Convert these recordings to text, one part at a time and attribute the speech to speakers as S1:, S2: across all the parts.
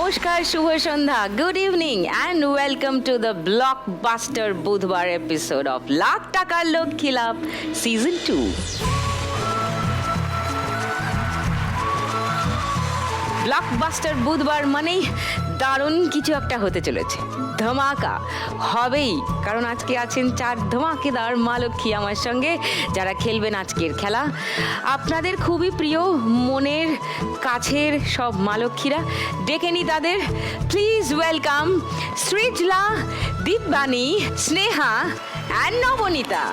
S1: নমস্কার, শুভ সন্ধ্যা, good evening and welcome to the blockbuster বুধবার এপিসোড অফ লাখ টাকার লক্ষ্মী লাভ সিজন 2। ব্লকবাস্টার বুধবার মানেই দারুণ কিছু একটা হতে চলেছে, ধামাকা হবেই, কারণ আজকে আছেন 4 ধামাকেদার মা লক্ষ্মী আমার সঙ্গে, যারা খেলবেন আজকের খেলা। আপনাদের খুবই প্রিয় মনের কাছের সব মা লক্ষ্মীরা, ডেকে নি তাদের। Please welcome Srijala, Dipbani, Sneha and Nabanita.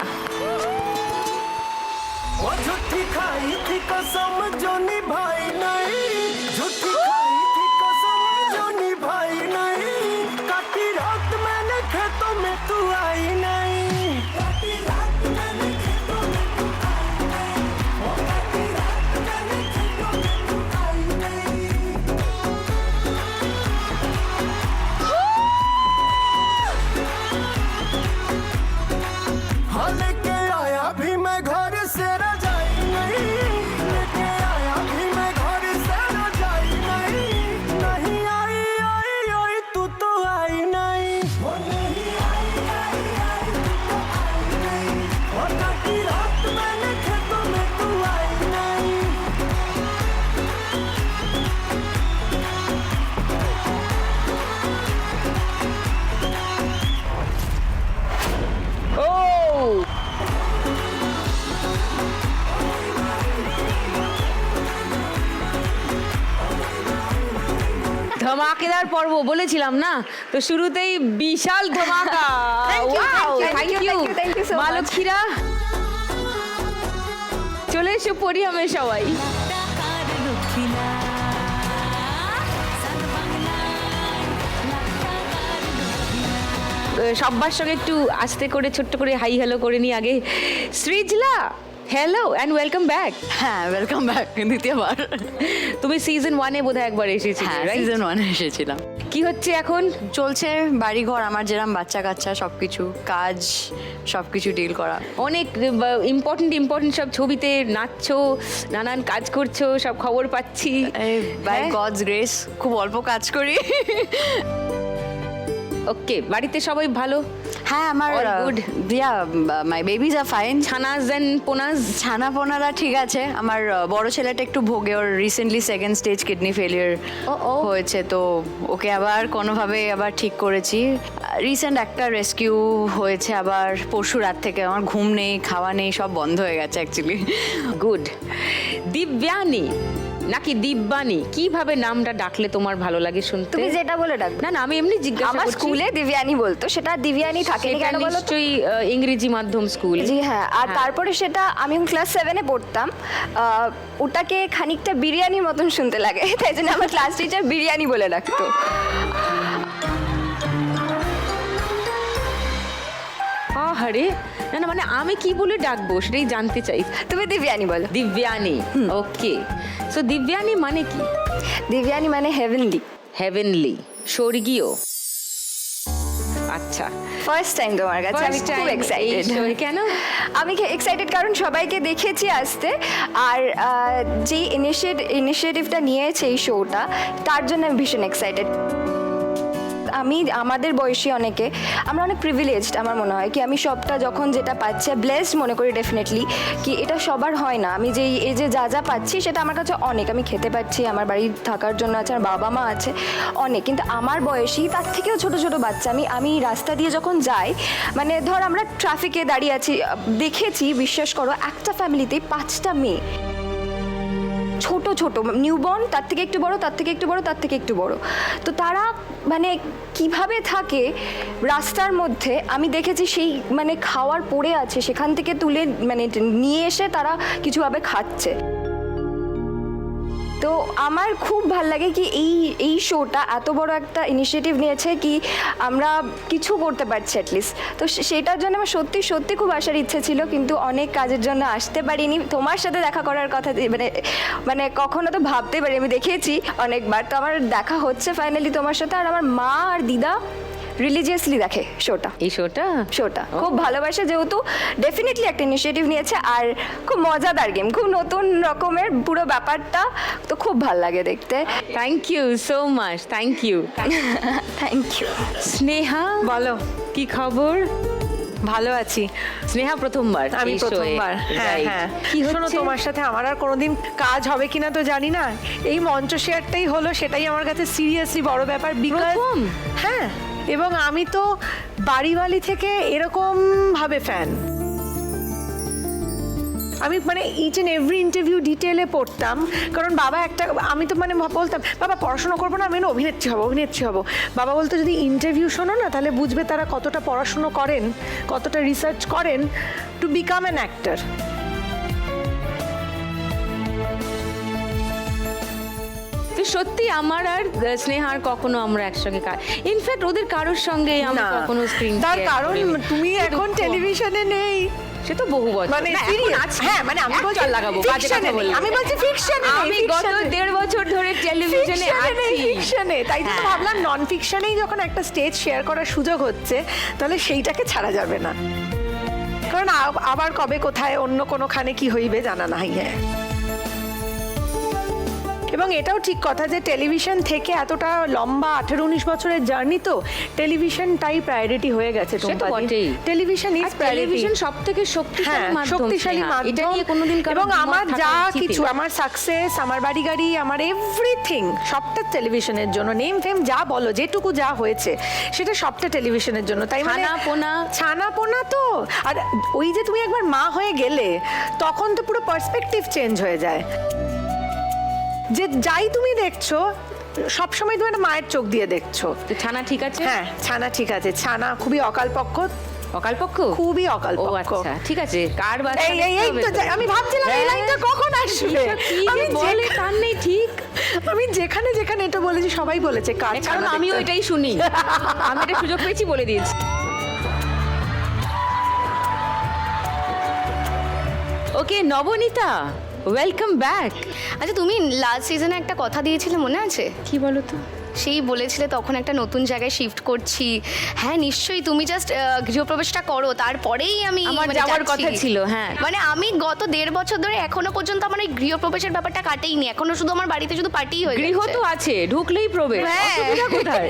S2: झूठी खाई थी कसम जो निभाई नहीं, झूठी खाई थी कसम जो निभाई नहीं, काटी रात मैंने खेतों में तू आई नहीं, काटी रात मैंने खेतों में तू आई नहीं, ओ काटी रात मैंने खेतों में तू आई नहीं। हाँ लेके आया भी मैं घर से रजाई नहीं, लेके आया भी मैं घर से रजाई नहीं, नहीं आई आई आई तू तो आई नहीं, वो नहीं आई आई आई तू तो आई नहीं, और काटी रात मैंने खेतों में तू आई नहीं।
S1: ও ধমাকেদার পর্ব বলেছিলাম না, তো শুরুতেই বিশাল ধামাকা। থ্যাংক ইউ মা লক্ষ্মীরা, চলে এসো পরিহামে সবাই। সবার সঙ্গে একটু আস্তে করে ছোট্ট করে হাই হ্যালো করে নি আগে। Srijla, hello and welcome back.
S3: হ্যাঁ, ওয়েলকাম ব্যাক দ্বিতীয়বার।
S1: তুমি সিজন 1-এ বোধহয় একবার এসেছিলে,
S3: হ্যাঁ,
S1: right?
S3: সিজন 1 এসেছিলাম।
S1: কি হচ্ছে এখন?
S3: চলছে বাড়িঘর, আমার যেরকম বাচ্চা কাচ্চা সবকিছু, কাজ সবকিছু ডিল করা।
S1: অনেক ইম্পর্টেন্ট সব ছবিতে নাচছো, নানান কাজ করছো, সব খবর পাচ্ছি।
S3: বাই
S1: হ্যাঁ?
S3: গডস গ্রেস খুব অল্প কাজ করি।
S1: ওকে, বাড়িতে সবাই ভালো?
S3: হ্যাঁ, আমার
S1: All good?
S3: My babies are fine.
S1: ছানাস অ্যান্ড পোনাস?
S3: ছানা পোনারা ঠিক আছে। আমার বড় ছেলেটা একটু ভোগে, ওর recently 2nd stage kidney failure হয়েছে, তো ওকে আবার কোনোভাবে আবার ঠিক করেছি। রিসেন্ট একটা রেস্কিউ হয়েছে আবার পরশু রাত থেকে। আমার ঘুম নেই, খাওয়া নেই, সব বন্ধ হয়ে গেছে অ্যাকচুয়ালি।
S1: গুড। দিব্যানী নাকি দিব্যানী, কিভাবে নামটা ডাকলে তোমার ভালো লাগে শুনতে?
S4: তুমি যেটা বলে ডাকবে।
S1: না না, আমি এমনি জিজ্ঞাসা
S4: আমার
S1: করছি।
S4: স্কুলে দিব্যানী বলতো, সেটা দিব্যানী থাকেনি
S1: সেটা
S4: কেন বলো তো?
S1: নিশ্চয়ই ইংরেজি মাধ্যম স্কুল।
S4: জি হ্যাঁ, আর
S1: হ্যাঁ।
S4: তারপরে সেটা আমি ক্লাস 7-এ পড়তাম, ওটাকে খানিকটা বিরিয়ানির মতন শুনতে লাগে, তাই জন্য আমার ক্লাস টিচার বিরিয়ানি বলে ডাকতো।
S1: আরে না না, মানে আমি কি বলে ডাকবো সেটাই জানতে চাই।
S4: তুমি দিব্যানী বলো।
S1: দিব্যানী, ওকে। সো দিব্যানী মানে কি?
S4: দিব্যানী মানে হেভেনলি।
S1: হেভেনলি, স্বর্গীয়। আচ্ছা,
S4: ফার্স্ট টাইম তোমার কাছে আমি
S1: First
S4: খুব
S1: time
S4: এক্সাইটেড।
S1: এই show-এ। কেন?
S4: আমি এক্সাইটেড কারণ সবাইকে দেখেছি আসতে, আর যে ইনিশিয়েটিভটা নিয়েছে এই শোটা, তার জন্য আমি ভীষণ এক্সাইটেড। আমাদের বয়সী অনেকে আমরা অনেক প্রিভিলেজড, আমার মনে হয় কি আমি সবটা যখন যেটা পাচ্ছি ব্লেসড মনে করি ডেফিনেটলি, কি এটা সবার হয় না। আমি যে এই যে যা পাচ্ছি সেটা আমার কাছে অনেক, আমি খেতে পাচ্ছি, আমার বাড়ি থাকার জন্য আছে, আমার বাবা মা আছে অনেক, কিন্তু আমার বয়সী তার থেকেও ছোট ছোট বাচ্চা। আমি রাস্তা দিয়ে যখন যাই, মানে ধর আমরা ট্রাফিকে দাঁড়িয়ে আছি, দেখেছি বিশ্বাস করো একটা ফ্যামিলিতে 5টা মেয়ে, ছোট ছোট নিউবর্ন, তার থেকে একটু বড়, তার থেকে একটু বড়, তার থেকে একটু বড়। তো তারা মানে কিভাবে থাকে রাস্তার মধ্যে, আমি দেখেছি সেই মানে খাওয়ার পড়ে আছে, সেখান থেকে তুলে মানে নিয়ে এসে তারা কিছুভাবে খাচ্ছে। তো আমার খুব ভাল লাগে কি এই শোটা এত বড় একটা ইনিশিয়েটিভ নিয়েছে, কি আমরা কিছু করতে পারছি অ্যাটলিস্ট। তো সেটার জন্য আমার সত্যি সত্যি খুব আসার ইচ্ছে ছিল, কিন্তু অনেক কাজের জন্য আসতে পারিনি। তোমার সাথে দেখা করার কথা মানে কখনো তো ভাবতে পারি, আমি দেখেছি অনেকবার, তো আমার দেখা হচ্ছে ফাইনালি তোমার সাথে। আর আমার মা আর দিদা রিলিজিয়াসলি দেখে শোটা।
S1: এই শোটা
S4: খুব ভালোবাসে, যেহেতু ডেফিনেটলি একটা ইনিশিয়েটিভ নিয়েছে, আর খুব মজাদার গেম, খুব নতুন রকমের পুরো ব্যাপারটা, তো খুব ভাল লাগে দেখতে।
S1: Thank you so much, thank you.
S4: Thank you.
S1: Sneha,
S5: বলো,
S1: কি খবর?
S5: ভালো আছি।
S1: স্নেহা প্রথমবার
S5: আমি
S1: এই show-এ।
S5: প্রথমবার, হ্যাঁ
S1: Right.
S5: হ্যাঁ।
S1: কি
S5: শোনো,
S1: হচ্ছে?
S5: তোমার সাথে আমার আর কোনোদিন কাজ হবে কিনা তো জানি না, এই মঞ্চ শেয়ারটাই হলো, সেটাই আমার কাছে সিরিয়াসলি বড় ব্যাপার। বিকজ
S1: প্রথম?
S5: হ্যাঁ, এবং আমি তো বাড়িওয়ালি থেকে এরকম ভাবে ফ্যান। আমি মানে ইচ অ্যান্ড এভরি ইন্টারভিউ ডিটেলে পড়তাম, কারণ বাবা একটা, আমি তো মানে বলতাম বাবা পড়াশোনা করবো না, আমি না অভিনেত্রী হব। বাবা বলতো যদি ইন্টারভিউ শোনো না, তাহলে বুঝবে তারা কতটা পড়াশুনো করেন, কতটা রিসার্চ করেন টু বিকাম অ্যান অ্যাক্টর।
S1: তো সত্যি আমার আর স্নেহার কখনো আমরা একসঙ্গে ইনফ্যাক্ট ওদের কারোর সঙ্গে আমরা কখনো স্ক্রিন
S5: তার কারণ তুমি এখন টেলিভিশনে নেই,
S1: সে তো বহু বছর
S5: মানে
S1: না, এখন
S5: serious?
S1: আছি।
S5: হ্যাঁ, মানে আমি
S1: এক
S5: বলছি
S1: চাল লাগাবো, বাজে
S5: fiction-এ
S1: কথা
S5: নেই।
S1: বললে।
S5: আমি বলছি fiction-এ নেই,
S1: আমি গত
S5: fiction-এ।
S1: 1.5 বছর ধরে টেলিভিশনে আছি।
S5: ফিকশনে, তাই তো
S1: হ্যাঁ।
S5: ভাবলাম নন ফিকশনেই যখন একটা স্টেজ শেয়ার করার সুযোগ হচ্ছে, তাহলে সেইটাকে ছাড়া যাবে না, কারণ আবার কবে কোথায় অন্য কোনোখানে কি হইবে জানা নাই। হ্যাঁ, এবং এটাও ঠিক কথা যে টেলিভিশন থেকে এতটা লম্বা 18-19 বছরের জার্নি, তো টেলিভিশনটাই প্রায়োরিটি হয়ে গেছে।
S1: সে তো বটেই।
S5: টেলিভিশন ইজ
S1: টেলিভিশন সবথেকে শক্তিশালী মাধ্যম,
S5: শক্তিশালী
S1: স্নেহা। এটা
S5: মাধ্যম।
S1: নিয়ে কোনোদিন কারোর
S5: এবং
S1: দ্বিমত
S5: আমার
S1: থাকা
S5: যা
S1: উচিতই
S5: কিছু,
S1: না।
S5: আমার সাকসেস, আমার বাড়ি গাড়ি, আমার এভরিথিং সবটা টেলিভিশনের জন্য। নেম ফেম যা বলো, যেটুকু যা হয়েছে সেটা সবটা টেলিভিশনের জন্য। তাই মানে ছানাপোনা তো, আর ওই যে তুমি একবার মা হয়ে গেলে তখন তো পুরো পার্সপেক্টিভ চেঞ্জ হয়ে যায়, যে যাই তুমি দেখছো সবসময় তুমি একটা মায়ের চোখ দিয়ে দেখছো।
S1: তো ছানা ঠিক আছে?
S5: হ্যাঁ, ছানা ঠিক আছে। ছানা খুবই অকালপক্ষ,
S1: অকালপক্ষ,
S5: খুবই
S1: ও
S5: অকালপক্ষ।
S1: আচ্ছা, ঠিক আছে। কার বাচ্চা
S5: এই
S1: দেখতে হবে
S5: তো
S1: তো?
S5: আমি ভাবছিলাম এই লাইনটা কখন আসবে।
S1: আমি বলে কান নেই, ঠিক।
S5: আমি যেখানে যেখানে এটা বলেছি সবাই বলেছে কার ছানা
S1: কারণ আমিও
S5: দেখতে।
S1: এটাই শুনি, আমি এটা সুযোগ পেয়েছি বলে দিয়েছি। ওকে নবনীতা, ওয়েলকাম ব্যাক।
S6: আচ্ছা, তুমি লাস্ট সিজনে একটা কথা দিয়েছিলে, মনে আছে?
S1: কি বলো তো?
S6: সেই বলেছিলে তখন একটা নতুন জায়গায় শিফট করছি। হ্যাঁ নিশ্চয়ই, তুমি জাস্ট গৃহপ্রবেশটা করো, তারপরেই আমি
S1: আমার
S6: মানে
S1: যাওয়ার
S6: যাচ্ছি।
S1: কথা ছিল, হ্যাঁ।
S6: মানে আমি গত 1.5 বছর ধরে এখনো পর্যন্ত আমার এই গৃহপ্রবেশের ব্যাপারটা কাটেইনি, এখনো শুধু আমার বাড়িতে শুধু পার্টিই হয়ে
S1: গৃহ
S6: যাচ্ছে।
S1: তো আছে, ঢুকলেই প্রবেশ।
S6: হ্যাঁ।
S1: অসুবিধা কোথায়?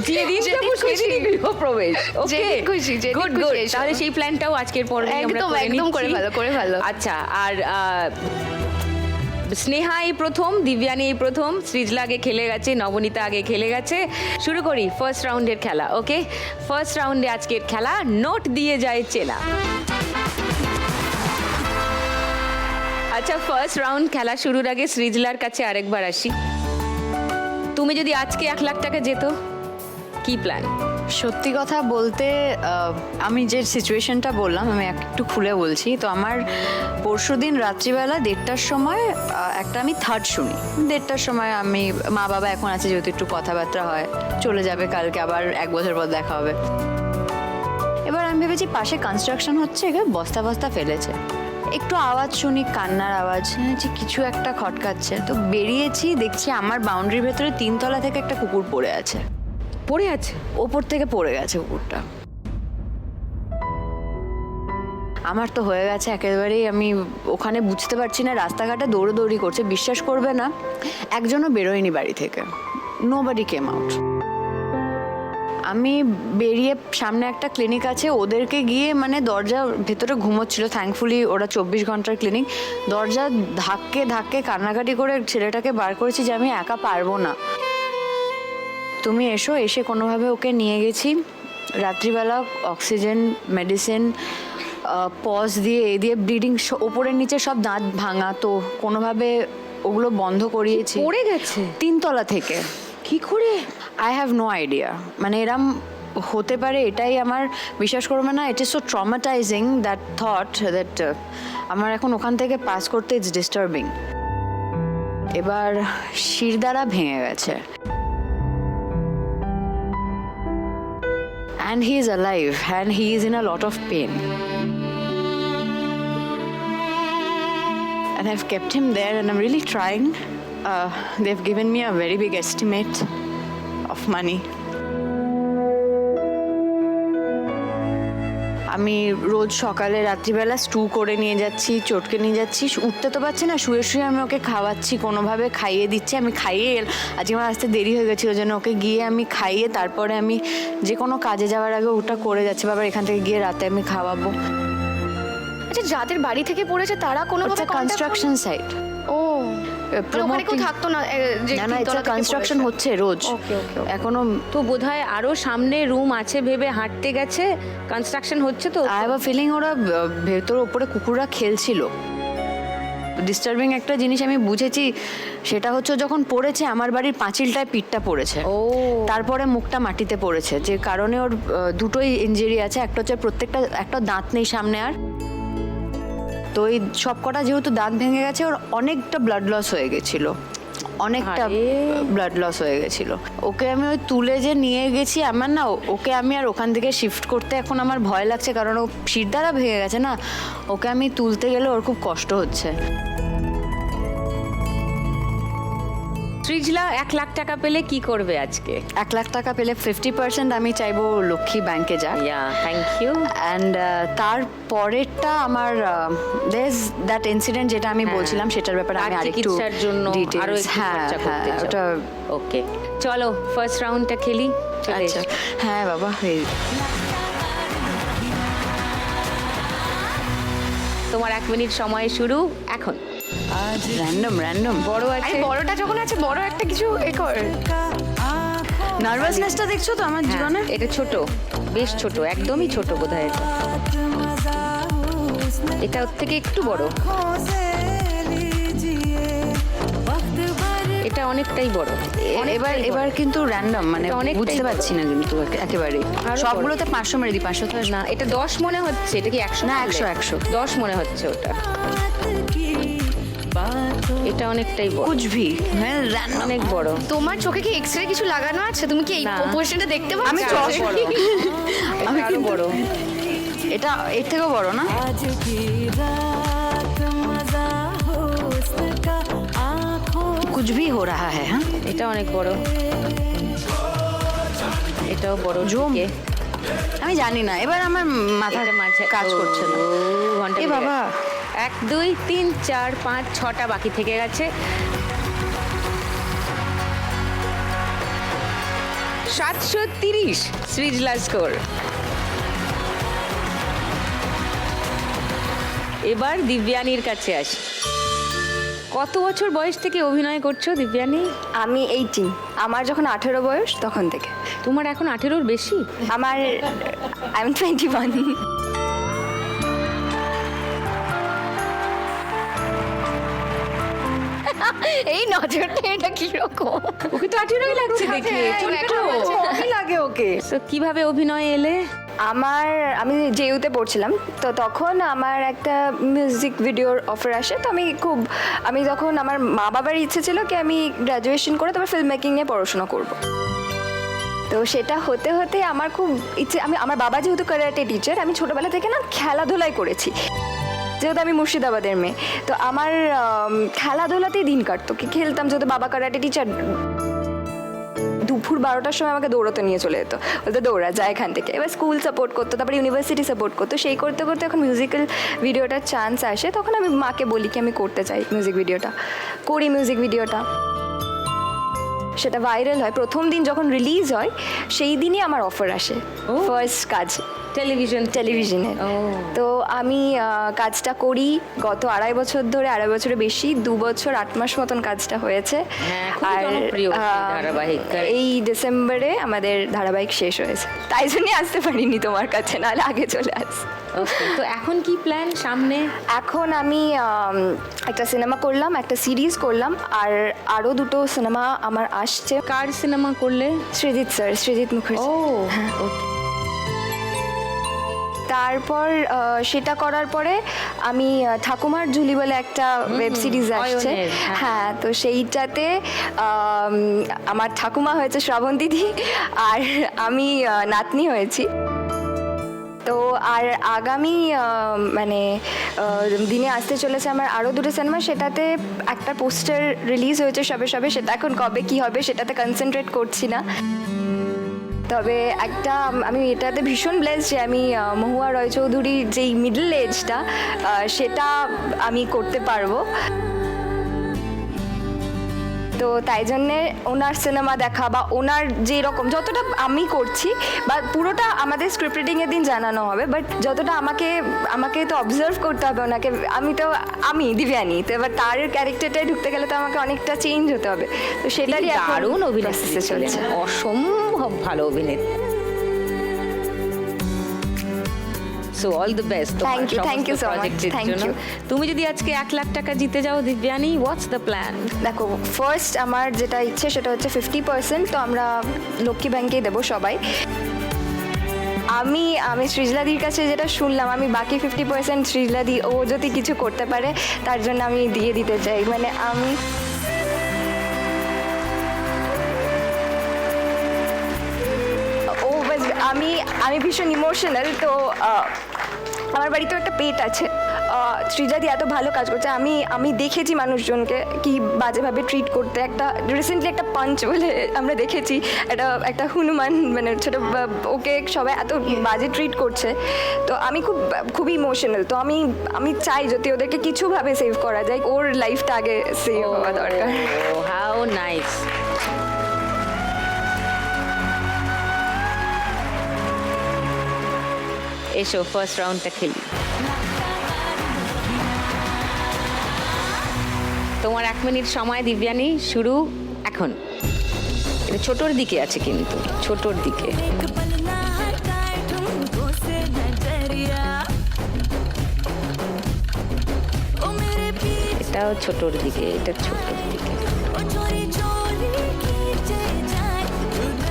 S1: যেদিন
S6: যেদিন
S1: যাবো সেদিনই
S6: খুশি।
S1: গৃহপ্রবেশ। ওকে,
S6: যেদিন খুশি, যেদিন
S1: গুড
S6: খুশি
S1: গুড।
S6: এসো।
S1: তাহলে সেই প্ল্যানটাও আজকের পরে আমরা
S6: একদম,
S1: করে
S6: একদম করে
S1: নিচ্ছি।
S6: ভালো, করে ভালো।
S1: আচ্ছা, আর স্নেহা এই প্রথম, দিব্যানী এই প্রথম, সৃজলা আগে খেলে গেছে, নবনীতা আগে খেলে গেছে। শুরু করি ফার্স্ট রাউন্ডের খেলা। ওকে, ফার্স্ট রাউন্ডে আজকের খেলা নোট দিয়ে যায় চেনা। আচ্ছা, ফার্স্ট রাউন্ড খেলা শুরুর আগে সৃজলার কাছে আরেকবার আসি। তুমি যদি আজকে 1 লাখ টাকা যেত, কি প্ল্যান?
S3: সত্যি কথা বলতে আমি যে সিচুয়েশনটা বললাম, আমি একটু খুলে বলছি। তো আমার পরশুদিন রাত্রিবেলা 1:30টার সময় একটা আমি থার্ড শুনি। 1:30টার সময় আমি, মা বাবা এখন আছে যেহেতু একটু কথাবার্তা হয়, চলে যাবে কালকে, আবার 1 বছর পর দেখা হবে। এবার আমি ভেবেছি পাশে কনস্ট্রাকশন হচ্ছে, এখানে বস্তা বস্তা ফেলেছে, একটু আওয়াজ শুনি, কান্নার আওয়াজ, যে কিছু একটা খটকাচ্ছে। তো বেরিয়েছি, দেখছি আমার বাউন্ডারির ভেতরে 3 তলা থেকে একটা কুকুর পড়ে আছে।
S1: পড়ে আছে?
S3: ওপর থেকে পড়ে গেছে কুকুরটা। আমার তো হয়ে গেছে একেবারেই, আমি ওখানে বুঝতে পারছি না, রাস্তাঘাটে দৌড়োদৌড়ি করছে, বিশ্বাস করবে না একজনও বেরোয়নি বাড়ি থেকে, নোবডি কেম আউট। আমি বেরিয়ে সামনে একটা ক্লিনিক আছে, ওদেরকে গিয়ে মানে দরজা ভেতরে ঘুমোচ্ছিল, থ্যাঙ্কফুলি ওরা 24 ঘন্টার ক্লিনিক, দরজা ধাক্কে ধাক্কে কান্নাকাটি করে ছেলেটাকে বার করেছি যে আমি একা পারবো না, তুমি এসো। এসে কোনোভাবে ওকে নিয়ে গেছি। রাত্রিবেলা অক্সিজেন, মেডিসিন, পজ দিয়ে, এই দিয়ে ব্লিডিং, ওপরের নিচে সব দাঁত ভাঙা, তো কোনোভাবে ওগুলো বন্ধ করিয়েছি।
S1: পড়ে গেছে
S3: 3 তলা থেকে।
S1: কি করে?
S3: আই হ্যাভ নো আইডিয়া, মানে এরম হতে পারে এটাই আমার বিশ্বাস করবে না। It is so traumatising that thought that আমার এখন ওখান থেকে পাস করতে ইটস ডিস্টার্বিং। এবার শিরদাঁড়া ভেঙে গেছে। And he is alive and he is in a lot of pain. And I've kept him there and I'm really trying. They've given me a very big estimate of money. আমি রোজ সকালে রাত্রিবেলা stew করে নিয়ে যাচ্ছি, চটকে নিয়ে যাচ্ছি, উঠতে তো পারছি না, শুয়ে শুয়ে আমি ওকে খাওয়াচ্ছি, কোনোভাবে খাইয়ে দিচ্ছি। আমি খাইয়ে আজকে আমার আসতে দেরি হয়ে গেছিলো, ওই জন্য ওকে গিয়ে আমি খাইয়ে তারপরে আমি যে কোনো কাজে যাওয়ার আগে ওটা করে যাচ্ছি। বাবার এখান থেকে গিয়ে রাতে আমি খাওয়াবো।
S6: আচ্ছা, যাদের বাড়ি থেকে পড়েছে তারা কোনো
S3: কনস্ট্রাকশন সাইট।
S6: ও মানে ওখানে কেউ থাকতো না যে
S3: না না,
S6: তিনতলা থেকে
S3: কনস্ট্রাকশন
S6: পড়েছে?
S3: হচ্ছে রোজ।
S6: ওকে ওকে
S3: এখনো
S1: তো বোধহয় আরো সামনে রুম আছে ভেবে হাঁটতে গেছে, কনস্ট্রাকশন হচ্ছে তো।
S3: আই হ্যাভ আ ফিলিং ওরা ভেতর উপরে কুকুররা খেলছিল। ডিস্টার্বিং একটা জিনিস আমি বুঝেছি, সেটা হচ্ছে যখন পড়েছে আমার বাড়ির পাঁচিলটায় পিঠটা পড়েছে,
S1: ও
S3: তারপরে মুখটা মাটিতে পড়েছে, যে কারণে ওর দুটোই ইনজুরি আছে। একটা হচ্ছে প্রত্যেকটা একটা দাঁত নেই সামনে আর, তো এই সব কটা যেহেতু দাঁত ভেঙে গেছে ওর অনেকটা ব্লাড লস হয়ে গেছিলো, অনেকটা
S1: আরে।
S3: ব্লাড লস হয়ে গেছিল। ওকে আমি ওই তুলে যে নিয়ে গেছি, আমার না ওকে আমি আর ওখান থেকে শিফট করতে এখন আমার ভয় লাগছে, কারণ ও শির দ্বারা ভেঙে গেছে না, ওকে আমি তুলতে গেলে ওর খুব কষ্ট হচ্ছে।
S1: সৃজলা 1 লাখ টাকা পেলে কি করবে আজকে?
S3: 1 লাখ টাকা পেলে 50% আমি চাইবো লক্ষ্মী ব্যাংকে যাক।
S1: Yeah thank you.
S3: অ্যান্ড তার পরেরটা আমার দেয়ার দ্যাট ইনসিডেন্ট যেটা আমি বলছিলাম সেটার ব্যাপারে আমি আরেকটু
S1: চিকিৎসার জন্য আরো
S3: ডিটেইলস,
S1: একটু
S3: হ্যাঁ
S1: খরচা করতে
S3: হ্যাঁ
S1: চাও।
S3: ওটা।
S1: ওকে চলো ফার্স্ট রাউন্ডটা খেলি। চলে
S3: আচ্ছা
S1: এসো।
S3: হ্যাঁ বাবা,
S1: তোমার 1 মিনিট সময় শুরু এখন।
S3: র্যান্ডম
S1: বড়
S6: আরে
S1: আছে,
S6: বড়টা যখন আছে বড় একটা কিছু এ কর।
S3: নার্ভাসনেসটা দেখছো তো আমার জীবনে।
S1: হ্যাঁ, এটা ছোট, বেশ ছোট, একদমই ছোট বোধহয় এটা। এটা ওর থেকে একটু বড়, এটা অনেকটাই বড়।
S3: এবার এবার কিন্তু র্যান্ডম, মানে
S1: এটা অনেকটাই
S3: বুঝতে
S1: বড়।
S3: পারছি না কিন্তু একেবারে।
S1: আরো
S3: সবগুলোতে 500 মেরে দিই, 500 তো
S1: না এটা 10 মনে হচ্ছে, এটা কি 100?
S3: না, 100
S1: 10 মনে হচ্ছে ওটা। এটা অনেকটাই বড়,
S3: কুছ ভি হ্যাঁ র্যান্ডম
S1: অনেক বড়।
S6: তোমার চোখে কি এক্সরে কিছু লাগানো আছে? তুমি কি এই
S1: না।
S6: পোজিশনটা দেখতে পাচ্ছ?
S3: আমি
S1: আরো বড়।
S3: আমি
S1: আরো বড়।
S3: এটা এর থেকেও বড় না? कुछ भी हो रहा है। हाँ
S1: এটা অনেক বড়, এটাও বড়।
S3: জম।
S1: দিকে।
S3: আমি জানি না, এবার আমার মাথা
S1: এটা মাঝে
S3: কাজ করছে না।
S1: ঘন্টা
S3: এ বাবা।
S1: 1 2 3 4 5 6টা বাকি থেকে গেছে। 730 সৃজলা স্কোর। এবার দিব্যানীর কাছে আসি। কত বছর বয়স থেকে অভিনয় করছো দিব্যানী?
S4: আমি 18, আমার যখন 18 বয়স তখন থেকে।
S1: তোমার এখন 18-র বেশি?
S4: আমার আই এম 21।
S6: এই নজরটা এটা কি রকম?
S1: ওকে তো 18-ই লাগছে দেখে।
S5: কি লাগে ওকে?
S1: তো কিভাবে অভিনয় এলে?
S4: আমি জেইউতে পড়ছিলাম, তো তখন আমার একটা মিউজিক ভিডিওর অফার আসে। তো আমি তখন আমার মা বাবার ইচ্ছে ছিল কি আমি গ্র্যাজুয়েশন করে তারপর ফিল্ম মেকিং নিয়ে পড়াশোনা করব। তো সেটা হতে হতে আমার খুব ইচ্ছে, আমার বাবা যেহেতু ক্যারাটে টিচার, আমি ছোটোবেলা থেকে না খেলাধুলাই করেছি, যেহেতু আমি মুর্শিদাবাদের মেয়ে। তো আমার খেলাধুলাতেই দিন কাটতো, কি খেলতাম, যেহেতু বাবা ক্যারাটে টিচার। দুপুর 12টার সময় আমাকে দৌড়াতে নিয়ে চলে যেত, বলতো দৌড়া যায় এখান থেকে। এবার স্কুল সাপোর্ট করতো, তারপরে ইউনিভার্সিটি সাপোর্ট করতো। সেই করতে করতে এখন মিউজিক্যাল ভিডিওটার চান্স আসে, তখন আমি মাকে বলি কি আমি করতে চাই মিউজিক ভিডিওটা। করি মিউজিক ভিডিওটা, সেটা ভাইরাল হয়। প্রথম দিন যখন রিলিজ হয় সেই দিনই আমার অফার আসে, ফার্স্ট কাজ টেলিভিশনে। তো আমি কাজটা করি গত 2.5 বছর ধরে, 2.5 বছরের বেশি, 2 বছর 8 মাস মতন কাজটা হয়েছে।
S1: হ্যাঁ, খুবই জনপ্রিয় ধারাবাহিক।
S4: এই ডিসেম্বরে আমাদের ধারাবাহিক শেষ হয়েছে, তাই জন্যই আসতে পারিনি তোমার কাছে, নাহলে আগে চলে আস।
S1: তো এখন কি প্ল্যান সামনে?
S4: এখন আমি একটা সিনেমা করলাম, একটা সিরিজ করলাম, আর আরও 2টো সিনেমা আমার আসছে।
S1: কার সিনেমা করলে?
S4: সৃজিত মুখার্জি। তারপর সেটা করার পরে আমি ঠাকুমার ঝুলি বলে একটা ওয়েব সিরিজ আসছে।
S1: অয়নের, হ্যাঁ।
S4: হ্যাঁ, তো সেইটাতে আমার ঠাকুমা হয়েছে শ্রাবণ দিদি, আর আমি নাতনি হয়েছি। তো আর আগামী দিনে আসতে চলেছে আমার আরও 2টো সিনেমা, সেটাতে একটা পোস্টার রিলিজ হয়েছে সবে, সেটা এখন কবে কি হবে সেটাতে কনসেন্ট্রেট করছি না। তবে আমি এটাতে ভীষণ ব্লেসড যে আমি মহুয়া রয়চৌধুরীর যেই মিডল এজটা সেটা আমি করতে পারবো। তো তাই জন্যে ওনার সিনেমা দেখা বা ওনার যে রকম যতটা আমি করছি বা পুরোটা আমাদের স্ক্রিপ্ট রিডিংয়ের দিন জানানো হবে, বাট যতটা আমাকে তো অবজার্ভ করতে হবে ওনাকে। আমি দিব্যানী, তো এবার তার ক্যারেক্টারটায় ঢুকতে গেলে তো আমাকে অনেকটা চেঞ্জ হতে হবে। তো সেটারই
S1: দারুণ অভিনেত্রী
S4: process এ চলছে।
S1: অসম্ভব ভালো অভিনেত্রী। So all the best
S4: Thank you so much. Thank you.
S1: তুমি যদি আজকে 1 লাখ টাকা জিতে যাও দিব্যানী, হোয়াটস দ্য প্ল্যান?
S4: দেখো, ফার্স্ট আমার যেটা ইচ্ছে সেটা হচ্ছে 50%, তো আমরা লক্ষ্মী ব্যাংকেই দেবো সবাই। আমি সৃজলাদির কাছে যেটা শুনলাম, আমি বাকি 50% সৃজলাদি ও যদি কিছু করতে পারে তার জন্য আমি দিয়ে দিতে চাই। মানে আমি ভীষণ ইমোশনাল। তো আমার বাড়িতেও একটা পেট আছে। সৃজাদি এত ভালো কাজ করছে, আমি দেখেছি মানুষজনকে কি বাজেভাবে ট্রিট করতে। রিসেন্টলি একটা পাঞ্চ বলে আমরা দেখেছি, একটা হনুমান, মানে ওকে সবাই এত বাজে ট্রিট করছে। তো আমি খুবই ইমোশনাল। তো আমি চাই যদি ওদেরকে কিছুভাবে সেভ করা যায়, ওর লাইফটা আগে সেভ হওয়া দরকার।
S1: How nice. এসো ফার্স্ট রাউন্ডটা খেলি। তোমার 1 মিনিট সময় দিব্যানী, শুরু এখন। এটা ছোটর দিকে আছে, কিন্তু ছোটর দিকে। এটাও ছোটর দিকে, এটা ছোটর দিকে,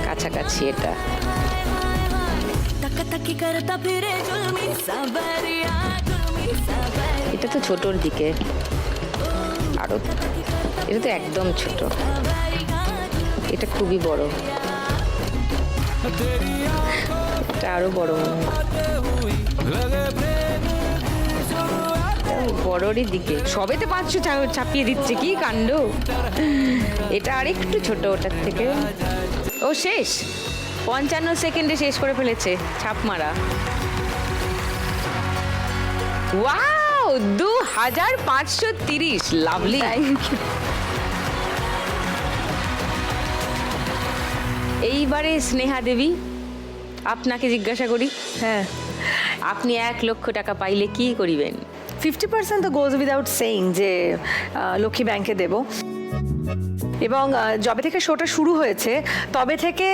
S1: কাছাকাছি এটা। এটা তো ছোটর দিকে, আরো এটা তো একদম ছোট, এটা খুবই বড়, এটা আরো বড় মনে হয়। বড়রই দিকে, সবেতে 500 ছাপিয়ে দিচ্ছে, কি কাণ্ড। এটা আরেকটু ছোট ওটার থেকে। ও শেষ, 55 সেকেন্ডে শেষ করে ফেলেছে ছাপ মারা। Wow, 2530, lovely. এইবারে স্নেহা দেবী, আপনাকে জিজ্ঞাসা করি।
S5: হ্যাঁ,
S1: আপনি 1 লক্ষ টাকা পাইলে কি করিবেন?
S5: 50% তো গোজ উইদাউট সেইং যে লক্ষ্মী ব্যাংকে দেব। এবং যবে থেকে শোটা শুরু হয়েছে তবে থেকে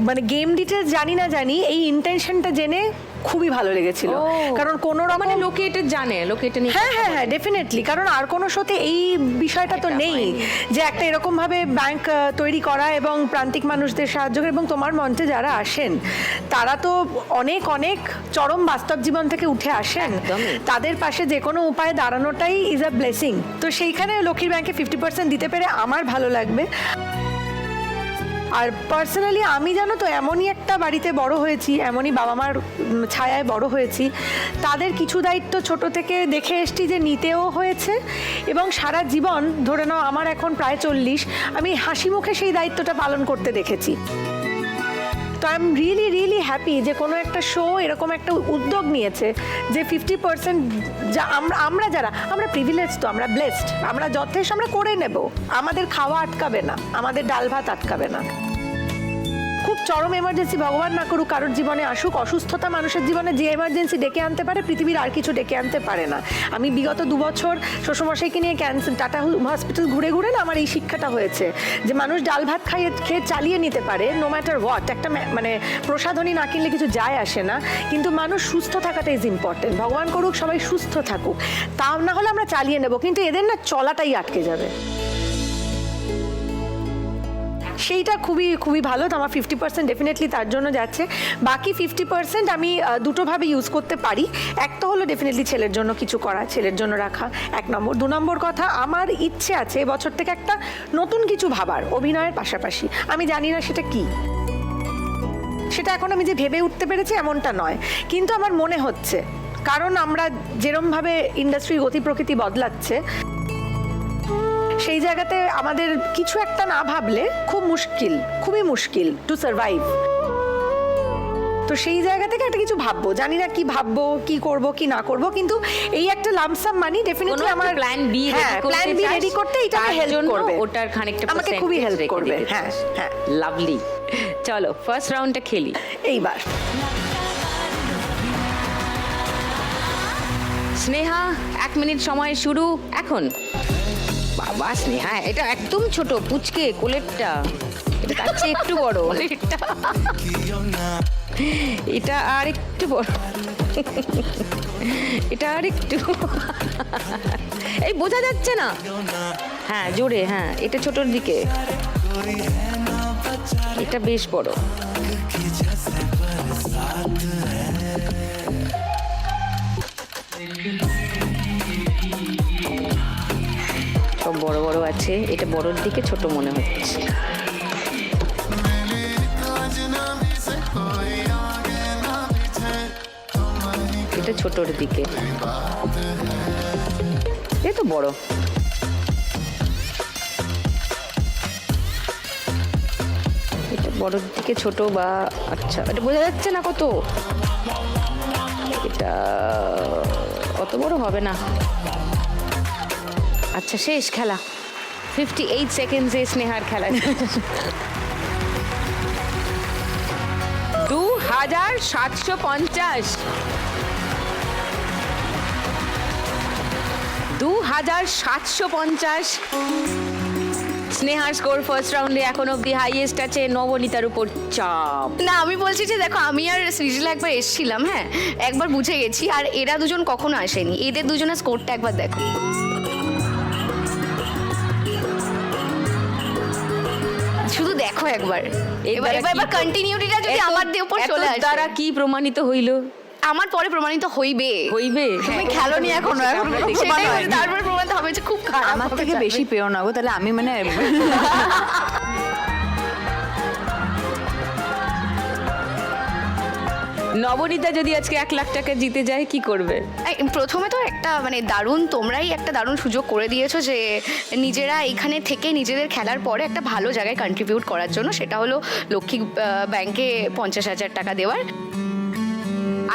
S5: মানে গেম ডিটেলস জানি এই ইন্টেনশনটা জেনে খুবই ভালো লেগেছিল। কারণ কোনো রকম
S1: মানে লোকে এটা জানে, লোকে এটা নিয়ে
S5: হ্যাঁ ডেফিনেটলি। কারণ আর কোনো শোতে এই বিষয়টা তো নেই যে একটা এরকম ভাবে ব্যাংক তৈরি করা এবং প্রান্তিক মানুষদের সাহায্য করে। এবং তোমার মঞ্চে যারা আসেন তারা তো অনেক চরম বাস্তব জীবন থেকে উঠে আসেন, তাদের পাশে যে কোনো উপায়ে দাঁড়ানোটাই ইজ আ ব্লেসিং। তো সেইখানে লক্ষ্মীর ব্যাংকে 50% দিতে পেরে আমার ভালো লাগবে। আর পার্সোনালি আমি জানো তো এমনই একটা বাড়িতে বড় হয়েছি, এমনই বাবা মার ছায়ায় বড় হয়েছি, তাদের কিছু দায়িত্ব ছোট থেকে দেখে এসছি যে নিতেও হয়েছে। এবং সারা জীবন ধরে নাও আমার এখন প্রায় 40, আমি হাসি মুখে সেই দায়িত্বটা পালন করতে দেখেছি। তো আই এম রিয়েলি হ্যাপি যে কোনো একটা শো এরকম একটা উদ্যোগ নিয়েছে যে 50% যা আমরা প্রিভিলেজ, তো আমরা ব্লেসড, আমরা যথেষ্ট আমরা করে নেব, আমাদের খাওয়া আটকাবে না, আমাদের ডাল ভাত আটকাবে না। খুব চরম এমার্জেন্সি ভগবান না করুক কারোর জীবনে আসুক, অসুস্থতা মানুষের জীবনে যে এমার্জেন্সি ডেকে আনতে পারে পৃথিবীর আর কিছু ডেকে আনতে পারে না। আমি বিগত 2 বছর শ্বশুরমশাইকে নিয়ে টাটা হসপিটাল ঘুরে না আমার এই শিক্ষাটা হয়েছে যে মানুষ ডাল ভাত খেয়ে চালিয়ে নিতে পারে, নো ম্যাটার হোয়াট। একটা মানে প্রসাধনী না কিনলে কিছু যায় আসে না, কিন্তু মানুষ সুস্থ থাকাটা ইজ ইম্পর্টেন্ট। ভগবান করুক সবাই সুস্থ থাকুক, তা না হলে আমরা চালিয়ে নেব, কিন্তু এদের না চলাটাই আটকে যাবে। সেইটা খুবই ভালো। তো আমার 50% ডেফিনেটলি তার জন্য যাচ্ছে। বাকি 50% আমি দুটোভাবে ইউজ করতে পারি। একটা হলো ডেফিনেটলি ছেলের জন্য কিছু করা, ছেলের জন্য রাখা 1 নম্বর। 2 নম্বর কথা, আমার ইচ্ছে আছে এবছর থেকে একটা নতুন কিছু ভাবার অভিনয়ের পাশাপাশি। আমি জানি না সেটা কি, সেটা এখন আমি যে ভেবে উঠতে পেরেছি এমনটা নয়, কিন্তু আমার মনে হচ্ছে, কারণ আমরা যেরমভাবে ইন্ডাস্ট্রির গতি প্রকৃতি বদলাচ্ছে সেই জায়গাতে আমাদের কিছু একটা না ভাবলে খুবই মুশকিল টু সার্ভাইভ। তো সেই জায়গা থেকে একটা কিছু ভাববো, জানি না কি ভাববো, কি করব কি না করব, কিন্তু এই একটা লামসাম মানি ডেফিনেটলি আমার
S1: plan B
S5: plan B ready করতে এটা হেল্প করবে,
S1: ওটার খানিকটা
S5: আমাকে খুবই হেল্প করবে। হ্যাঁ হ্যাঁ,
S1: লাভলি। চলো ফার্স্ট রাউন্ডটা খেলি
S5: এইবার।
S1: স্নেহা 1 মিনিট সময় শুরু এখন। বাবা স্নেহা, এটা একদম ছোট পুচকে কোলেরটা, এটা তার চেয়ে একটু বড়, এটা আর একটু বড়, এটা আর একটু, এই বোঝা যাচ্ছে না। হ্যাঁ জোরে, হ্যাঁ এটা ছোটর দিকে, এটা বেশ বড়। সব বড় বড় আছে, এটা বড়র দিকে ছোট মনে হচ্ছে। এটা ছোটর দিকে, এ তো বড়। এটা বড়র দিকে ছোট বা আচ্ছা, এটা বোঝা যাচ্ছে না কত, এটা অত বড় হবে না। আচ্ছা শেষ খেলা, 58 সেকেন্ডসে স্নেহার খেলা। 2750, 2750 স্নেহার স্কোর ফার্স্ট রাউন্ডে এখন অব্দি হাইয়েস্ট আছে। নবনীতার উপর চাপ।
S6: না আমি বলছি যে দেখো, আমি আর সৃজলা একবার এসেছিলাম, হ্যাঁ একবার বুঝে গেছি, আর এরা দুজন কখনো আসেনি। এদের দুজনের স্কোরটা একবার দেখো, শুধু দেখো একবার। এবার কন্টিনিউটিটা যদি আমার দিয়ে উপর চলে আসে,
S1: তারা কি প্রমাণিত হইল?
S6: আমার পরে প্রমাণিত হইবে।
S3: তুমি খেলোনি এখনো, এখন
S6: সেটাই বলি, তারপরে প্রমাণিত হবে যে খুব খারাপ।
S3: আমার থেকে বেশি পেও না গো, তাহলে আমি মানে
S1: নবনীতা যদি আজকে 1 লাখ টাকা জিতে যায় কি করবে?
S6: প্রথমে তো একটা মানে দারুণ, তোমরাই একটা দারুণ সুযোগ করে দিয়েছো যে নিজেরা এখানে থেকে নিজেদের খেলার পরে একটা ভালো জায়গায় কন্ট্রিবিউট করার জন্য, সেটা হলো লক্ষ্মী ব্যাংকে 50,000 টাকা দেওয়ার।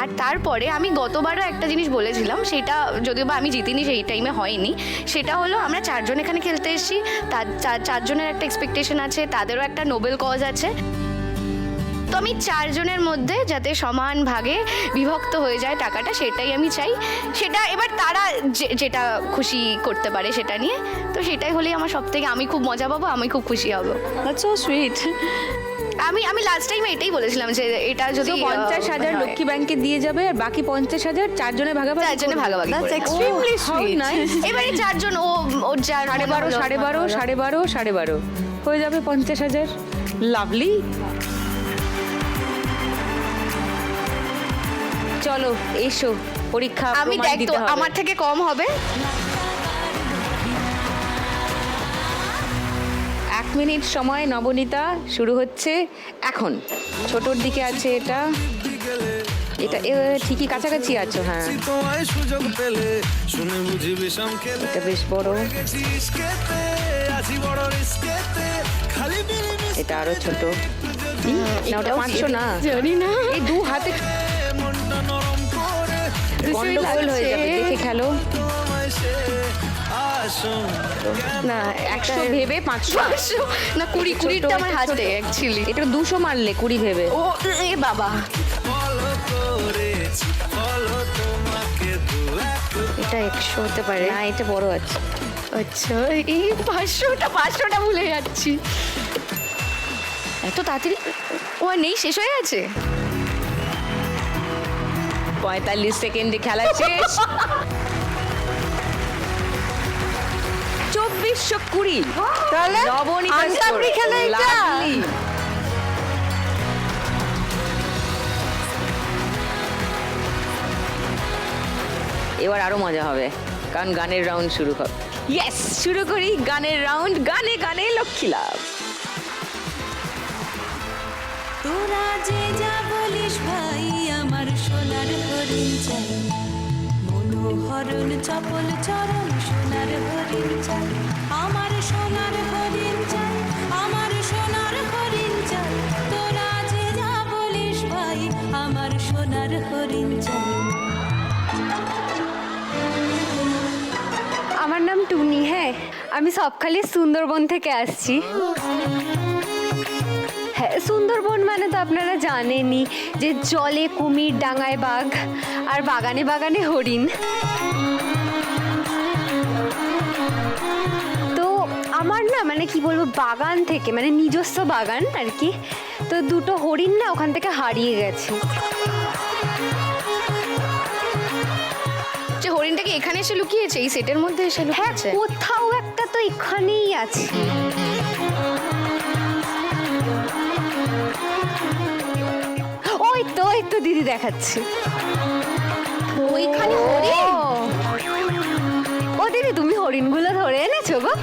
S6: আর তারপরে আমি গতবারও একটা জিনিস বলেছিলাম, সেটা যদিও বা আমি জিতিনি, সেই টাইমে হয়নি, সেটা হলো আমরা 4 জন এখানে খেলতে এসেছি, তার 4 জনের একটা এক্সপেকটেশন আছে, তাদেরও একটা নোবেল কজ আছে। তো আমি 4 জনের মধ্যে যাতে সমান ভাগে বিভক্ত হয়ে যায় টাকাটা, সেটাই আমি চাই। সেটা এবার তারা যেটা খুশি করতে পারে সেটা নিয়ে, তো সেটাই হলেই আমার সব থেকে, আমি খুব মজা পাবো, আমি খুব খুশি হব।
S3: That's so sweet.
S6: আমি লাস্ট টাইম এটাই বলেছিলাম যে এটা যদি
S1: 50,000 লক্ষ্মী ব্যাংকে দিয়ে যাবে, আর বাকি 50,000 4 জনে ভাগাভাগি
S6: 4 জনে ভাগাভাগি
S3: দ্যাটস
S6: করে।
S3: Extremely sweet.
S6: এবারে 4 জন, ওর যার
S1: 12.5 হয়ে যাবে 50,000। লাভলি। চলো এসো, পরীক্ষা
S6: আমি
S1: প্রমাণ
S6: দেখ
S1: দিতে
S6: তো
S1: হবে।
S6: আমার থেকে কম হবে।
S1: 1 মিনিট সময় নবনীতা, শুরু হচ্ছে এখন। ছোটর দিকে আছে এটা, এটা ঠিকই কাছাকাছি আছো। হ্যাঁ
S2: তোমায় সুযোগ পেলে শুনে বুঝি বিষম খেলে
S1: এটা বেশ বড়,
S2: আছি বড় রিস্কেতে খালি
S1: এটা আরো ছোট। না ওটা 500 না,
S6: জানি না,
S1: এই 2 হাতে
S2: মনটা নরম করে
S1: গন্ডগোল হয়ে যাবে, দেখে খেলো।
S2: আসুন
S6: না
S1: 100 ভেবে 500,
S6: 500 না 20টা আমার হাতে অ্যাকচুয়ালি।
S1: এটা 200 মারলে 20 ভেবে।
S6: ও এ বাবা,
S2: ফলো করেছি ফলো তোমাকে
S6: এটা 100 হতে পারে
S1: না এটা বড় আছে।
S6: আচ্ছা এই 500টা ভুলে যাচ্ছি। এত তাড়াতাড়ি ও আর নেই, শেষ হয়ে গেছে।
S1: 45 সেকেন্ডে খেলা শেষ। 2420।
S5: তাহলে
S1: নবনীতা
S5: আন্তাবড়ি খেলা এটা।
S1: লাভলি। এবার আরো মজা হবে, কারণ গানের রাউন্ড শুরু হবে। ইয়েস, শুরু করি গানের রাউন্ড। গানে গানে লক্ষ্মী লাভ।
S7: তোরা যে যা বলিস ভাই, আমার সোনার হরিণ চাই, মনোহরণ চপল চরণ সোনার হরিণ চাই, আমার সোনার হরিণ চাই, আমার সোনার হরিণ চাই, তোরা যে যা বলিস ভাই।
S8: নাম টুনি। হ্যাঁ, আমি সবখালি সুন্দরবন থেকে আসছি। হ্যাঁ, সুন্দরবন মানে তো আপনারা জানেনই যে জলে কুমির, ডাঙায় বাঘ আর বাগানে বাগানে হরিণ। তো আমার না মানে কি বলবো, বাগান থেকে মানে নিজস্ব বাগান আর কি, তো দুটো হরিণ না ওখান থেকে হারিয়ে গেছে।
S6: যে হরিণটাকে এখানে এসে লুকিয়েছে, এই সেটের মধ্যে এসে
S8: হ্যাঁ,
S6: লুকিয়েছে?
S8: কোথাও একটা তো এখানেই আছে। ওই তো দিদি দেখাচ্ছে ওইখানে হরিণ। ও দিদি, তুমি হরিণগুলো ধরে এনেছো গো?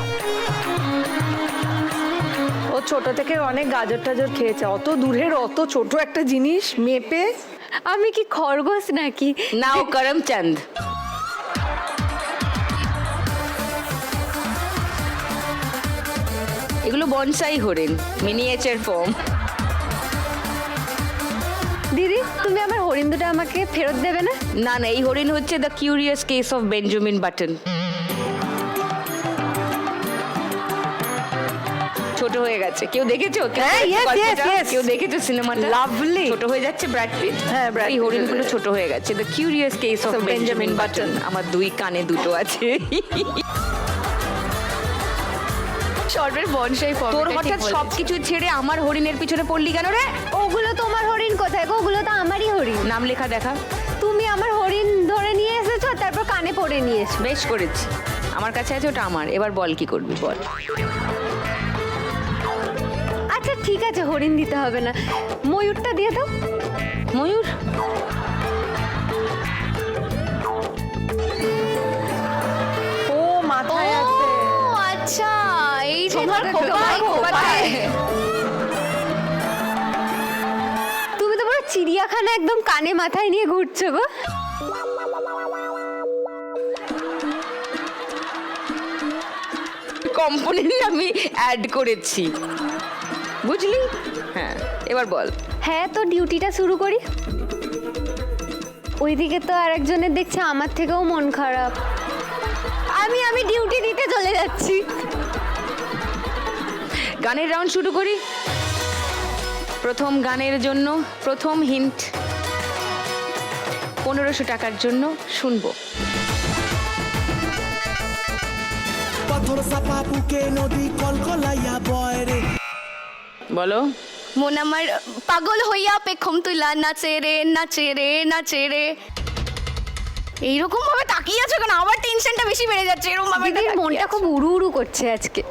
S5: ও ছোট থেকে অনেক গাজর টাজর খেয়েছে, অত দূরের অত ছোট একটা জিনিস মেপে।
S8: আমি কি খরগোশ নাকি?
S1: নাও করমচন্দ, এগুলো বনসাই হরিণ, মিনিয়েচার ফর্ম।
S8: দিদি, তুমি আমার হরিণ দুটো আমাকে ফেরত দেবে না?
S1: না না, এই হরিণ হচ্ছে the curious case of Benjamin button. ছোট হয়ে গেছে, কেউ দেখেছো?
S5: হ্যাঁ, yes, yes, yes.
S1: কেউ দেখেছো সিনেমাটা?
S5: Lovely.
S1: ছোট হয়ে যাচ্ছে ব্র্যাড পিট।
S5: হ্যাঁ, Brad
S1: এই
S5: Pitt.
S1: হরিণগুলো ছোট হয়ে গেছে, the curious case of Benjamin button. আমার দুই কানে দুটো আছে।
S6: শর্টের বনসাই ফর্ম।
S1: তোর হঠাৎ সবকিছু ছেড়ে আমার হরিণের পিছনে পড়লি কেন রে?
S8: ওগুলো তোমার হরিণ কোথায় গো? ওগুলো তো আমারই হরিণ।
S1: নাম লেখা দেখা।
S8: তুমি আমার হরিণ ধরে নিয়ে এসেছো, তারপর কানে পড়ে নিয়েছো।
S1: বেশ করেছি, আমার কাছে আছে ওটা আমার। এবার বল কি করবি, বল।
S8: আচ্ছা ঠিক আছে, হরিণ দিতে হবে না, ময়ূরটা দিয়ে দাও।
S1: ময়ূর?
S5: ও মাথায় আছে।
S6: ও আচ্ছা, এই যে
S5: তোমার
S6: খোপায়
S5: খোপায়।
S8: তুমি তো পুরো চিড়িয়াখানা একদম কানে মাথায় নিয়ে ঘুরছো গো।
S1: কম্পোনেন্ট আমি অ্যাড করেছি, বুঝলি? হ্যাঁ, এবার বল।
S8: হ্যাঁ, তো ডিউটিটা শুরু করি। ওইদিকে তো আর একজনের দেখছে আমার থেকেও মন খারাপ। আমি ডিউটি দিতে চলে যাচ্ছি।
S1: গানের রাউন্ড শুরু করি। প্রথম গানের জন্য প্রথম হিন্ট 1500 টাকার জন্য শুনবো।
S2: পাথর চাপা বুকে নদী কলকলাইয়া বয় রে।
S1: বলো।
S6: মন আমার পাগল হইয়া পেখম তুলা নাচে রে নাচে রে নাচে রে। এইরকম ভাবে তাকিয়ে আছো কেন? আমার টেনশনটা বেশি বেড়ে যাচ্ছে এরকম ভাবে।
S8: দিদির মনটা খুব উড়ু উড়ু করছে আজকে।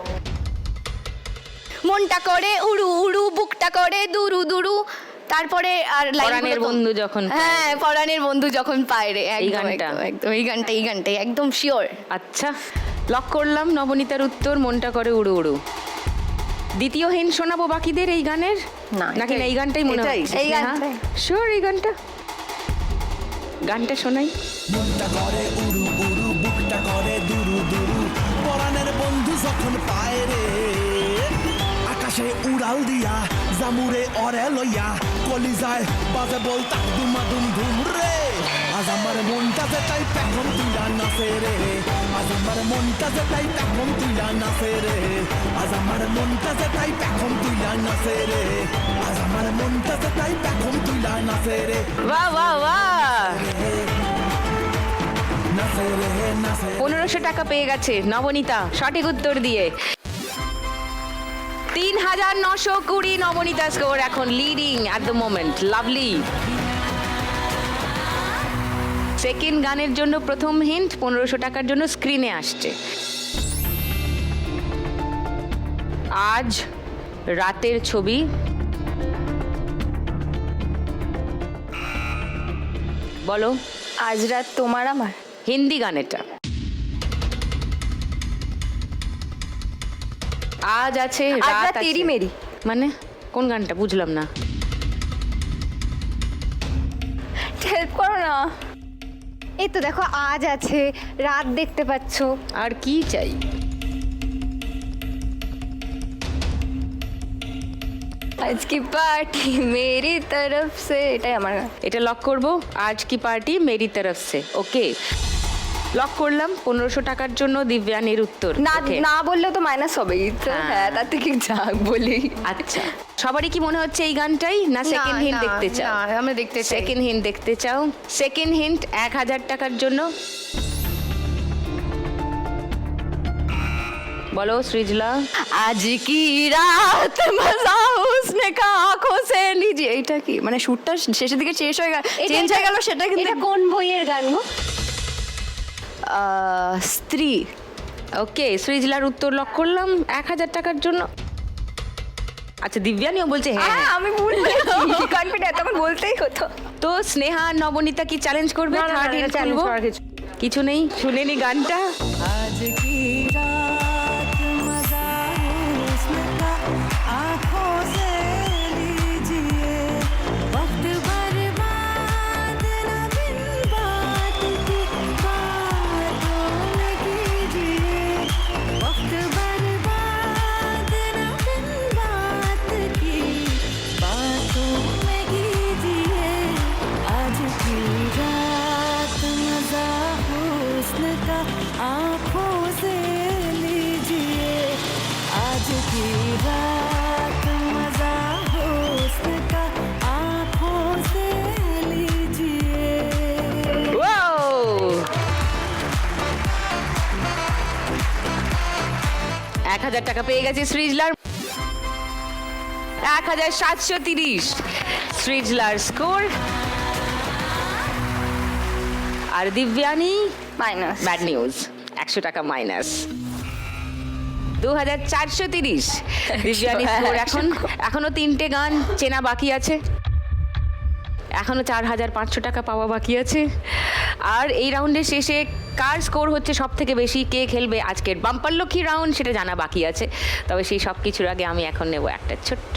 S6: মনটা করে উড়ু উড়ু, বুকটা করে দুরু দুরু। তারপরে আর
S1: পরাণের বন্ধু যখন পায়।
S6: হ্যাঁ, পরাণের বন্ধু যখন পায় রে। একদম
S1: গানটা?
S6: একদম একদম এই গানটাই একদম শিওর।
S1: আচ্ছা, লক করলাম নবনীতার উত্তর, মনটা করে উড়ু উড়ু। দ্বিতীয় হিন্ট শোনাবো বাকিদের এই গানের?
S5: না,
S1: নাকি না এই গানটাই মনে হয়?
S8: এই গানটাই।
S1: শিওর এই গানটা? গানটা শোনাই।
S2: মনটা করে উড়ু উড়ু, বুকটা করে দুরু দুরু, পরাণের বন্ধু যখন পায় রে। আকাশে উড়াল দিয়া জামুরে অরে লইয়া, কলিজায় বাজে বল তাক দুমা দুম ধুম রে। আজ আমার মনটা যে তাই পেখম তুইলা নাচে রে। আজ আমার মনটা যে তাই পেখম তুইলা নাচে রে। আজ আমার মনটা যে তাই পেখম তুইলা নাচে রে। আজ আমার মনটা যে তাই পেখম তুইলা নাচে রে।
S1: বাহ বাহ বাহ,
S2: নাচে রে নাচে।
S1: 1500 টাকা পেয়ে গেছে নবনীতা সঠিক উত্তর দিয়ে। 3920 নবনীতা স্কোর, এখন leading at the moment. Lovely. Second গানের জন্য প্রথম হিন্ট 1500 টাকার জন্য স্ক্রিনে আসছে। আজ রাতের ছবি। বলো।
S4: আজ রাত তোমার আমার।
S1: হিন্দি গান এটা। আজ আছে,
S4: আজ
S1: রাত
S4: রাত
S1: আছে।
S4: তেরি মেরি।
S1: মানে কোন গানটা বুঝলাম না।
S4: হেল্প করো না।
S8: এই তো দেখো, আজ আছে, রাত দেখতে পাচ্ছো।
S1: আর কি চাই?
S4: আজ কি পার্টি মেরি তরফ সে, এটাই আমার গান।
S1: এটা লক করবো। আজ কি পার্টি মেরি তরফ সে। ওকে, লক করলাম 1500 টাকার জন্য দিব্যানির উত্তর
S4: না
S1: Okay.
S4: না বললে তো মাইনাস হবেই তো হ্যাঁ তার থেকে যাক বলি।
S1: আচ্ছা সবারই কি মনে হচ্ছে এই গানটাই না সেকেন্ড হিন্ট দেখতে চাও?
S6: আমরা দেখতে চাই।
S1: সেকেন্ড হিন্ট দেখতে চাও? সেকেন্ড হিন্ট 1000 টাকার জন্য। বলো সৃজলা।
S3: আজ কি রাত মজা হুসনে কা আঁখোं से लीजिए, এটা কি মানে শুটটা শেষের দিকে চেঞ্জ হয়ে গেল, চেঞ্জ হয়ে গেল সেটা কিন্তু
S8: এটা কোন বইয়ের গান গো?
S3: স্ত্রী।
S1: ওকে সৃজলার উত্তর লক করলাম 1000 টাকার জন্য। আচ্ছা দিব্যানিও বলছে হ্যাঁ
S4: হ্যাঁ আমি ভুল বলেছি কনফিডেন্ট তখন বলতেই হতো।
S1: তো স্নেহা নবনীতা কি চ্যালেঞ্জ করবে?
S5: না, না,
S1: Third
S5: না,
S1: hint
S5: challenge
S1: খুলবো?
S5: করার কিছু।
S1: কিছু নেই, শুনেনি গানটা।
S7: आज की रात मजा हुस्न का आँखों से लीजिए वक्त बर्बाद न बिन बात की बातों में कीजिए वक्त बर्बाद न बिन बात की बातों में कीजिए आज की रात मजा हुस्न का आँखों से लीजिए आज की रात मजा हुस्न का आँखों से लीजिए
S1: Wow! এক হাজার টাকা পেয়ে গেছে সৃজলার। 1730 সৃজলার স্কোর। আর দিব্যানি
S4: মাইনাস।
S1: ব্যাড নিউজ, 100 টাকা মাইনাস। 2430 দিব্যানি স্কোর। এখনো 3টে গান চেনা বাকি আছে, এখনো 4500 টাকা পাওয়া বাকি আছে। আর এই রাউন্ডের শেষে কার স্কোর হচ্ছে সব থেকে বেশি, কে খেলবে আজকের বাম্পার লক্ষ্মী রাউন্ড, সেটা জানা বাকি আছে। তবে সেই সব কিছুর আগে আমি এখন নেব একটা ছোট্ট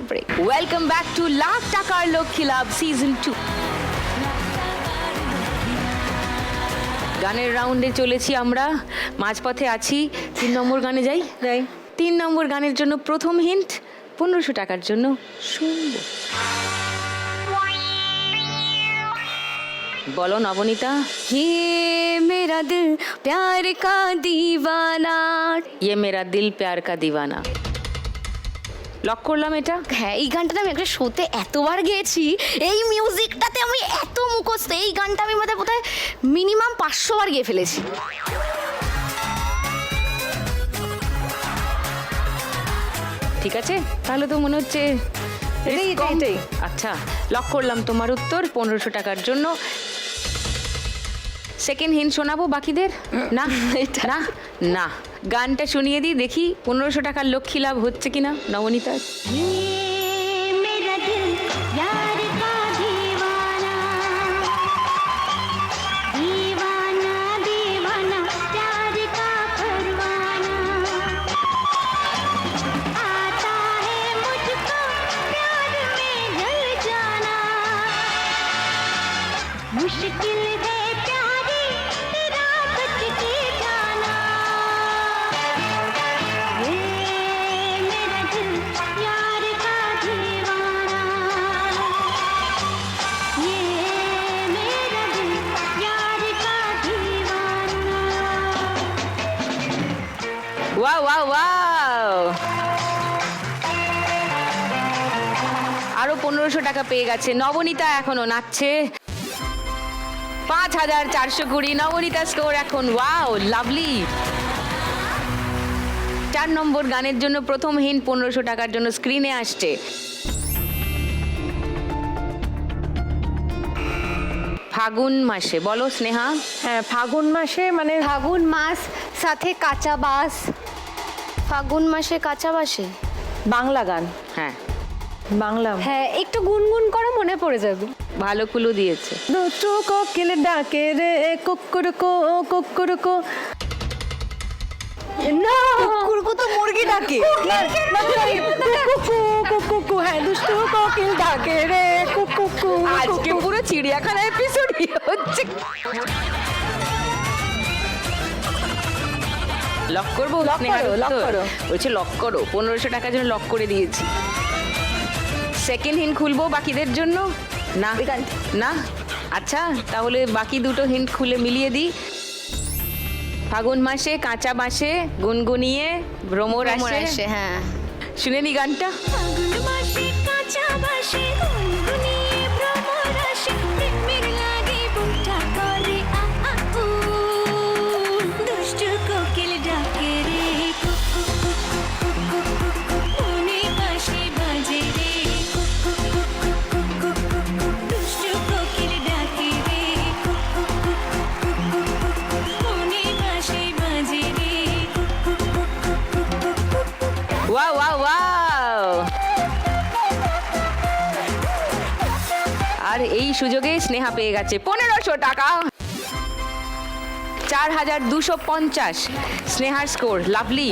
S1: break. Welcome back to lakh টাকার লক্ষ্মী লাভ সিজন 2। গানের রাউন্ডে চলেছি আমরা, মাঝপথে আছি। 3 নম্বর গানে যাই। 3 নম্বর গানের জন্য প্রথম হিন্ট 1500 টাকার জন্য শুনবো। বলো নবনীতা।
S3: ये मेरा दिल प्यार का दीवाना।
S1: ইয়ে মেরা দিল প্যার কা দিওয়ানা। লক করলাম এটা।
S6: হ্যাঁ এই গানটা আমি একটা শোতে এতবার গেয়েছি, এই মিউজিকটাতে আমি এত মুখস্থ, এই গানটা আমি বোধহয় মিনিমাম 500 বার গেয়ে ফেলেছি।
S1: ঠিক আছে, তাহলে তো মনে হচ্ছে
S5: এটাই,
S1: কম।
S5: এটাই।
S1: আচ্ছা লক করলাম তোমার উত্তর 1500 টাকার জন্য। সেকেন্ড হিন্ট শোনাবো বাকিদের? না না না, গানটা শুনিয়ে দিই, দেখি 1500 টাকার লক্ষ্মী লাভ হচ্ছে কিনা নবনীতা।
S7: ये मेरा दिल यार का दीवाना दीवाना दीवाना प्यार का परवाना आता है मुझको प्यार में ढल जाना मुश्किल है प्यारी तेरा बच के जाना ये मेरा दिल यार का दीवाना ये मेरा दिल यार का दीवाना
S1: ওয়াও ওয়াও ওয়াও, আরো 1500 টাকা পেয়ে গেছে নবনীতা, এখনো নাচছে। 5420 নবনীতা স্কোর এখন। Wow lovely. 4 নম্বর গানের জন্য প্রথম হিন্ট 1500 টাকার জন্য স্ক্রিনে আসছে। ফাগুন মাসে, বলো স্নেহা।
S5: হ্যাঁ ফাগুন মাসে মানে
S8: ফাগুন মাস সাথে কাঁচা বাস।
S6: ফাগুন মাসে কাঁচা বাসে।
S5: বাংলা গান,
S1: হ্যাঁ
S5: বাংলা।
S8: হ্যাঁ একটু গুনগুন করো, মনে পড়ে যাবে।
S1: ভালো কুলু দিয়েছে।
S5: দুটো কোকিল ডাকে রে কুকুরকো কুকুরকো।
S8: না
S3: কুকুরকু তো মুরগি ডাকে।
S5: কুকুকু, হ্যাঁ দুষ্টু কোকিল ডাকে রে কুকুকু।
S1: আজকে পুরো চিড়িয়াখানা এপিসোড হচ্ছে। লক করবো? স্নেহার
S5: করো, লক
S1: উত্তর?
S5: করো।
S1: বলছে লক করো, 1500 টাকার জন্য লক করে দিয়েছি। সেকেন্ড হিন্ট খুলবো বাকিদের জন্য? না না, আচ্ছা তাহলে বাকি দুটো হিন্ট খুলে মিলিয়ে দিই। ফাগুন মাসে কাঁচা বাঁশে গুনগুনিয়ে ভ্রমর
S6: ভ্রমর
S1: আসে।
S6: আসে, হ্যাঁ।
S1: শুনে নি গানটা।
S7: ফাগুন মাসে কাঁচা বাসে গুনগুনিয়ে ভ্রমর আসে, প্রেমের লাগে বুকটা করে আ আ উ, দুষ্টু কোকিল ডাকে রে কু কু কু কু কু কু কু, মনে বাঁশি বাজে রে কু কু কু কু কু কু কু কু, দুষ্টু কোকিল ডাকে রে কু কু কু কু কু কু কু, মনে বাঁশি বাজে রে কু কু কু কু কু কু কু।
S1: Wow wow wow. আর এই সুযোগে স্নেহা পেয়ে গেছে 1500 টাকা। 4250 স্নেহার স্কোর। লাভলি।